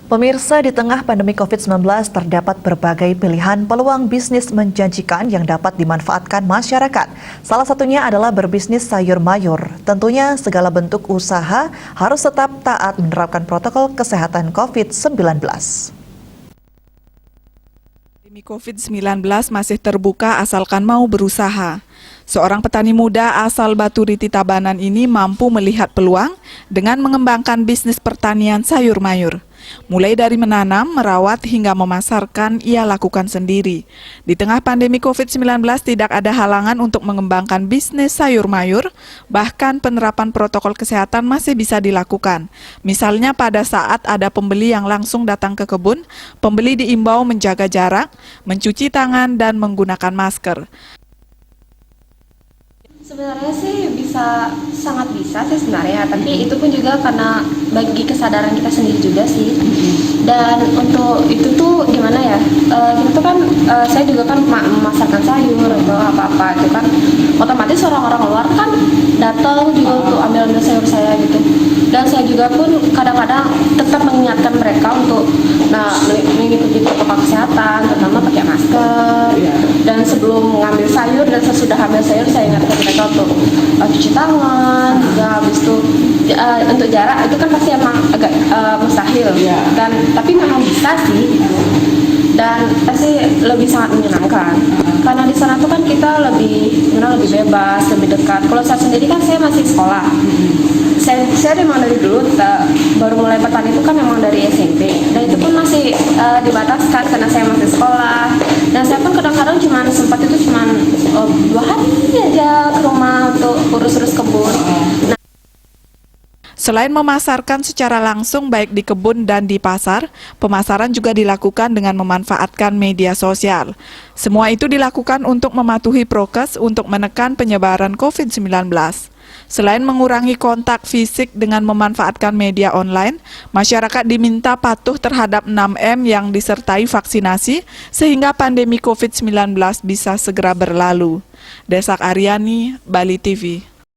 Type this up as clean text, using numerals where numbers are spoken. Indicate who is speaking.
Speaker 1: Pemirsa, di tengah pandemi COVID-19 terdapat berbagai pilihan peluang bisnis menjanjikan yang dapat dimanfaatkan masyarakat. Salah satunya adalah berbisnis sayur mayur. Tentunya segala bentuk usaha harus tetap taat menerapkan protokol kesehatan COVID-19.
Speaker 2: Pandemi COVID-19 masih terbuka asalkan mau berusaha. Seorang petani muda asal Baturiti Tabanan ini mampu melihat peluang dengan mengembangkan bisnis pertanian sayur mayur. Mulai dari menanam, merawat, hingga memasarkan, ia lakukan sendiri. Di tengah pandemi COVID-19 tidak ada halangan untuk mengembangkan bisnis sayur mayur, bahkan penerapan protokol kesehatan masih bisa dilakukan. Misalnya pada saat ada pembeli yang langsung datang ke kebun, pembeli diimbau menjaga jarak, mencuci tangan, dan menggunakan masker.
Speaker 3: Sebenarnya sih sangat bisa sih sebenarnya, tapi itu pun juga karena bagi kesadaran kita sendiri juga sih. Dan untuk itu tuh gimana ya, kita tuh kan, saya juga kan memasarkan sayur atau apa-apa itu kan, otomatis orang-orang luar kan datang juga untuk ambil sayur saya gitu. Dan saya juga pun kadang-kadang tetap mengingatkan mereka untuk mengikuti protokol kesehatan, terutama pakai masker. Dan sebelum mengambil sayur dan sesudah ambil sayur, saya ingatkan mereka untuk cuci tangan. Juga habis itu untuk jarak itu kan pasti emang agak mustahil. Dan tapi memang bisa sih. Dan pasti lebih sangat menyenangkan karena di sana tuh kan kita lebih bebas, lebih dekat. Kalau saya sendiri kan saya masih sekolah. Saya memang dari dulu baru mulai bertani itu kan memang dari SMP, dan itu pun masih dibataskan karena saya masih sekolah. Dan saya pun kadang-kadang sempat 2 hari aja ke rumah untuk urus-urus kebun.
Speaker 2: Selain memasarkan secara langsung baik di kebun dan di pasar, pemasaran juga dilakukan dengan memanfaatkan media sosial. Semua itu dilakukan untuk mematuhi prokes untuk menekan penyebaran COVID-19. Selain mengurangi kontak fisik dengan memanfaatkan media online, masyarakat diminta patuh terhadap 6M yang disertai vaksinasi sehingga pandemi COVID-19 bisa segera berlalu. Desak Aryani, Bali TV.